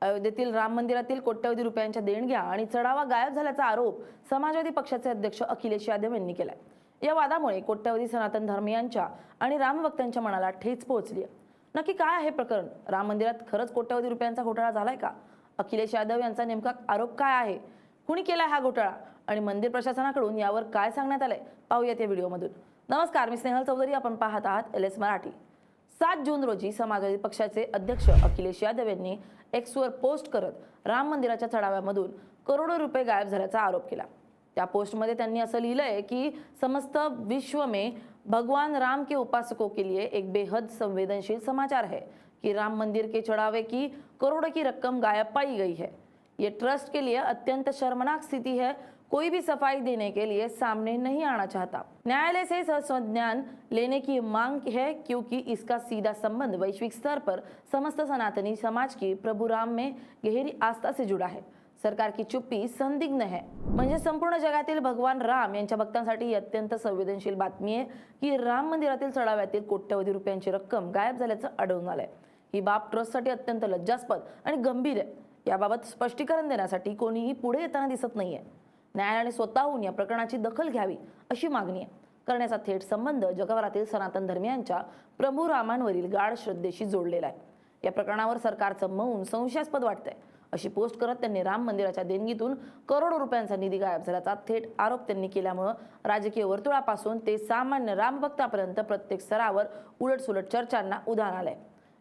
अयोध्येतील राम मंदिरातील कोट्यवधी रुपयांच्या देणग्या आणि चढावा गायब झाल्याचा आरोप समाजवादी पक्षाचे अध्यक्ष अखिलेश यादव यांनी केलाय। या वादामुळे कोट्यवधी सनातन धर्मीयांच्या आणि रामभक्तांच्या मनाला ठेच पोहोचली आहे। नक्की काय आहे प्रकरण? राम मंदिरात खरंच कोट्यवधी रुपयांचा घोटाळा झालाय का? अखिलेश यादव यांचा नेमका आरोप काय आहे? कुणी केलाय हा घोटाळा आणि मंदिर प्रशासनाकडून यावर काय सांगण्यात आलंय? पाहूयात या व्हिडिओमधून। नमस्कार, मी स्नेहल चौधरी, आपण पाहत आहात LS मराठी। 7 जून रोजी समाजवादी पक्षाचे अध्यक्ष अखिलेश यादव यांनी एक्सवर पोस्ट करत राम मंदिराच्या चढाव्यामधून करोडो रुपये गायब झाल्याचा आरोप केला। त्या पोस्टमध्ये त्यांनी असं लिहिलंय की समस्त विश्व में भगवान राम के उपासकों के लिए एक बेहद संवेदनशील समाचार है कि राम मंदिर के चढ़ावे की करोड़ों की रकम गायब पाई गई है। ये ट्रस्ट के लिए अत्यंत शर्मनाक स्थिति है। कोई भी सफाई देने के लिए सामने नहीं आना चाहता। न्यायालय से संज्ञान लेने की मांग है क्योंकि इसका सीधा संबंध वैश्विक स्तर पर समस्त सनातनी समाज की प्रभु राम में गहरी आस्था से जुड़ा है। सरकार की चुप्पी संदिग्ध है। म्हणजे संपूर्ण जगातील भगवान राम यांच्या भक्तांसाठी अत्यंत संवेदनशील बातमी आहे की राम मंदिरातील चढाव्यातील कोट्यवधी रुपयांची रक्कम गायब झाल्याचं आढळून आलंय। ही बाब ट्रस्टसाठी अत्यंत लज्जास्पद आणि गंभीर आहे। याबाबत स्पष्टीकरण देण्यासाठी कोणीही पुढे येताना दिसत नाहीये। न्यायालयाने स्वतःहून या प्रकरणाची दखल घ्यावी अशी मागणी आहे। करण्याचा थेट संबंध जगभरातील सनातन धर्मियांच्या प्रभू रामांवरील गाढ श्रद्धेशी जोडलेला आहे। या प्रकरणावर सरकारचं मौन संशयास्पद वाटतंय अशी पोस्ट करत त्यांनी राम मंदिराच्या देणगीतून करोडो रुपयांचा निधी गायब झाल्याचा थेट आरोप त्यांनी केल्यामुळे राजकीय वर्तुळापासून ते सामान्य रामभक्तापर्यंत प्रत्येक स्तरावर उलटसुलट चर्चांना उधाण आलंय।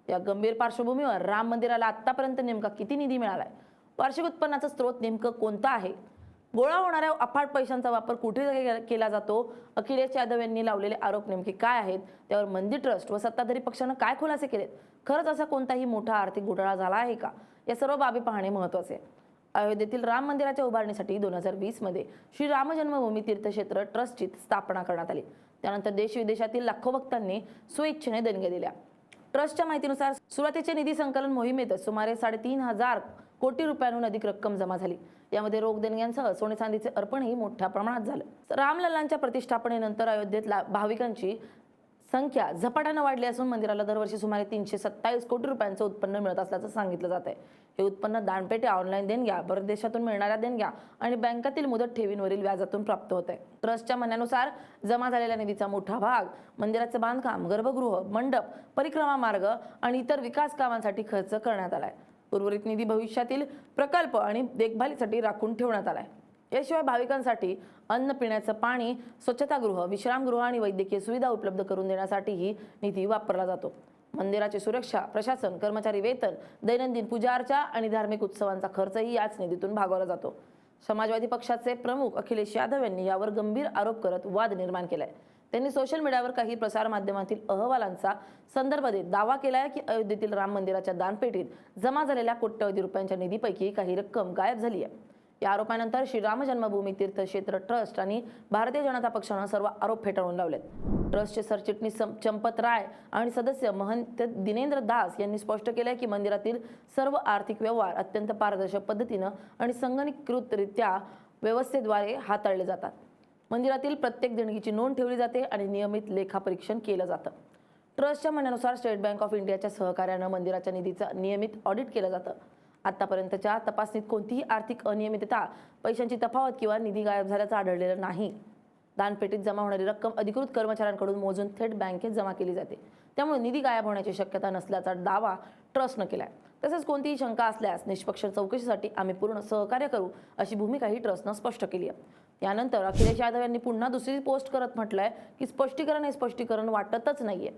या गंभीर पार्श्वभूमीवर राम मंदिराला आतापर्यंत नेमका किती निधी मिळालाय? वार्षिक उत्पन्नाचा स्रोत नेमकं कोणता आहे? गोळा होणाऱ्या अफाट पैशांचा वापर कुठे केला जातो? अखिलेश यादव यांनी लावलेले आरोप नेमके काय आहेत? त्यावर मंदिर ट्रस्ट व सत्ताधारी पक्षानं काय खुलासे केलेत? खरंच असा कोणताही मोठा आर्थिक घोटाळा झाला आहे का? या सर्व बाबी पाहणे महत्त्वाचे आहे। अयोध्येतील राम मंदिराच्या उभारणीसाठी 2020 मध्ये श्री राम जन्मभूमी तीर्थक्षेत्र ट्रस्टची स्थापना करण्यात आली। त्यानंतर देश विदेशातील लाखो भक्तांनी स्वेच्छेने देणग्या दिल्या। ट्रस्टच्या माहितीनुसार सुरुवातीच्या निधी संकलन मोहिमेतच सुमारे 3.5 कोटी रुपयांहून अधिक रक्कम जमा झाली। यामध्ये रोख देणग्यांसह सोने चांदीचे अर्पणही मोठ्या प्रमाणात झालं। रामलल्लांच्या प्रतिष्ठापनेनंतर अयोध्येत भाविकांची संख्या झपाट्याने वाढली असून मंदिराला दरवर्षी सुमारे 327 कोटी रुपयांचं उत्पन्न मिळत असल्याचं सांगितलं जात आहे। हे उत्पन्न दानपेट्या, ऑनलाईन देणग्या, परदेशातून मिळणाऱ्या देणग्या आणि बँकातील मुदत ठेवींवरील व्याजातून प्राप्त होत आहे। ट्रस्टच्या म्हणण्यानुसार जमा झालेल्या निधीचा मोठा भाग मंदिराचे बांधकाम, गर्भगृह, मंडप, परिक्रमा मार्ग आणि इतर विकास कामांसाठी खर्च करण्यात आलाय। उर्वरित निधी भविष्यातील प्रकल्प आणि देखभालीसाठी राखून ठेवण्यात आलाय। याशिवाय भाविकांसाठी अन्न, पिण्याचं पाणी, स्वच्छतागृह, विश्रामगृह आणि वैद्यकीय सुविधा उपलब्ध करून देण्यासाठीही निधी वापरला जातो। मंदिराची सुरक्षा, प्रशासन, कर्मचारी वेतन, दैनंदिन पूजा अर्चा आणि धार्मिक उत्सवांचा खर्चही याच निधीतून भागवला जातो। समाजवादी पक्षाचे प्रमुख अखिलेश यादव यांनी यावर गंभीर आरोप करत वाद निर्माण केलाय। त्यांनी सोशल मीडियावर काही प्रसार माध्यमातील अहवालांचा संदर्भ देत दावा केलाय की अयोध्येतील राम मंदिराच्या दानपेटीत जमा झालेल्या कोट्यवधी रुपयांच्या निधीपैकी काही रक्कम गायब झाली आहे। या आरोपानंतर श्री राम जन्मभूमी तीर्थक्षेत्र ट्रस्ट आणि भारतीय जनता पक्षानं सर्व आरोप फेटाळून लावलेत। ट्रस्टचे सरचिटणीस चंपत राय आणि सदस्य महंत दिनेंद्र दास यांनी स्पष्ट केले की मंदिरातील सर्व आर्थिक व्यवहार अत्यंत पारदर्शक पद्धतीनं आणि संगणकीकृतरित्या व्यवस्थेद्वारे हाताळले जातात। मंदिरातील प्रत्येक देणगीची नोंद ठेवली जाते आणि नियमित लेखापरीक्षण केलं जातं। ट्रस्टच्या म्हणण्यानुसार स्टेट बँक ऑफ इंडियाच्या सहकार्यानं मंदिराच्या निधीचं नियमित ऑडिट केलं जातं। आतापर्यंतच्या तपासणीत कोणतीही आर्थिक अनियमितता, पैशांची तफावत किंवा निधी गायब झाल्याचं आढळलेलं नाही। दानपेटीत जमा होणारी रक्कम अधिकृत कर्मचाऱ्यांकडून मोजून थेट बँकेत जमा केली जाते। त्यामुळे निधी गायब होण्याची शक्यता नसल्याचा दावा ट्रस्टनं केलाय। तसेच कोणतीही शंका असल्यास निष्पक्ष चौकशीसाठी आम्ही पूर्ण सहकार्य करू अशी भूमिकाही ट्रस्टनं स्पष्ट केली आहे। त्यानंतर अखिलेश यादव यांनी पुन्हा दुसरी पोस्ट करत म्हटलंय की स्पष्टीकरण हे स्पष्टीकरण वाटतच नाहीये।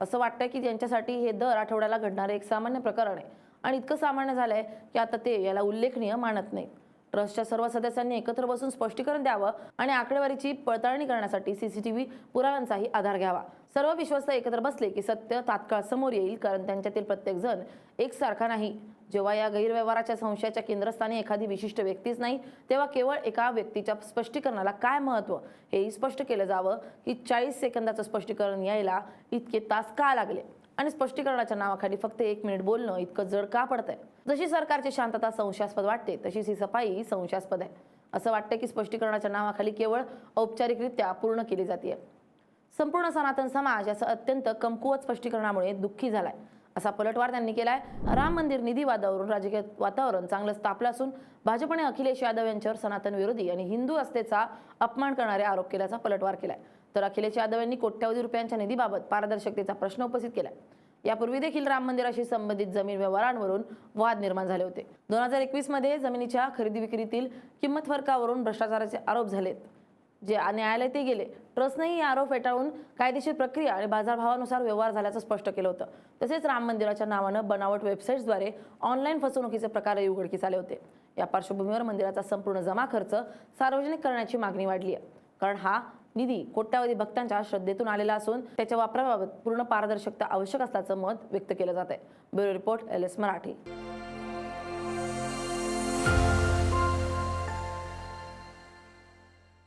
असं वाटतंय की त्यांच्यासाठी हे दर आठवड्याला घडणारे एक सामान्य प्रकरण आहे आणि इतकं सामान्य झालंय की आता ते याला उल्लेखनीय मानत नाहीत। ट्रस्टच्या सर्व सदस्यांनी एकत्र बसून स्पष्टीकरण द्यावं आणि आकडेवारीची पडताळणी करण्यासाठी CCTV पुराव्यांचाही आधार घ्यावा। सर्व विश्वस्त एकत्र बसले की सत्य तात्काळ समोर येईल, कारण त्यांच्यातील प्रत्येक जण एकसारखा नाही। जेव्हा या गैरव्यवहाराच्या संशयाच्या केंद्रस्थानी एखादी विशिष्ट व्यक्तीच नाही, तेव्हा केवळ एका व्यक्तीच्या स्पष्टीकरणाला काय महत्त्व हेही स्पष्ट केलं जावं की 40 सेकंदाचं स्पष्टीकरण यायला इतके तास का लागले आणि स्पष्टीकरणाच्या नावाखाली फक्त 1 मिनिट बोलणं इतकं जड का पडतंय? जशी सरकारची शांतता संशयास्पद वाटते तशीच ही सफाई संशयास्पद आहे। असं वाटतं की स्पष्टीकरणाच्या नावाखाली केवळ औपचारिकरित्या पूर्ण केली जाते। संपूर्ण सनातन समाज याचं अत्यंत कमकुवत स्पष्टीकरणामुळे दुःखी झालाय। असा पलटवार त्यांनी केलाय. राम मंदिर निधी वादावरून राजकीय वातावरण चांगलंच तापलं असून भाजपने अखिलेश यादव यांच्यावर सनातन विरोधी आणि हिंदू आस्थेचा अपमान करणारे आरोप केल्याचा पलटवार केलाय. तर अखिलेश यादव यांनी कोट्यवधी रुपयांच्या निधीबाबत पारदर्शकतेचा प्रश्न उपस्थित केलाय. यापूर्वी देखील राम मंदिराशी संबंधित जमीन व्यवहारांवरून वाद निर्माण झाले होते. 2021 मध्ये जमिनीच्या खरेदी विक्रीतील किंमत फरकावरून भ्रष्टाचाराचे आरोप झालेत, जे न्यायालय ते गेले. ट्रस्टनेही हे आरोप फेटाळून कायदेशीर प्रक्रिया आणि बाजारभावानुसार व्यवहार झाल्याचं स्पष्ट केलं होतं. तसेच राम मंदिराच्या नावानं बनावट वेबसाईट्सद्वारे ऑनलाईन फसवणुकीचे प्रकारही उघडकीस आले होते. या पार्श्वभूमीवर मंदिराचा संपूर्ण जमा खर्च सार्वजनिक करण्याची मागणी वाढली आहे, कारण हा निधी कोट्यावधी भक्तांच्या श्रद्धेतून आलेला असून त्याच्या वापराबाबत पूर्ण पारदर्शकता आवश्यक असल्याचं मत व्यक्त केलं जात आहे. Bureau report LS Marathi.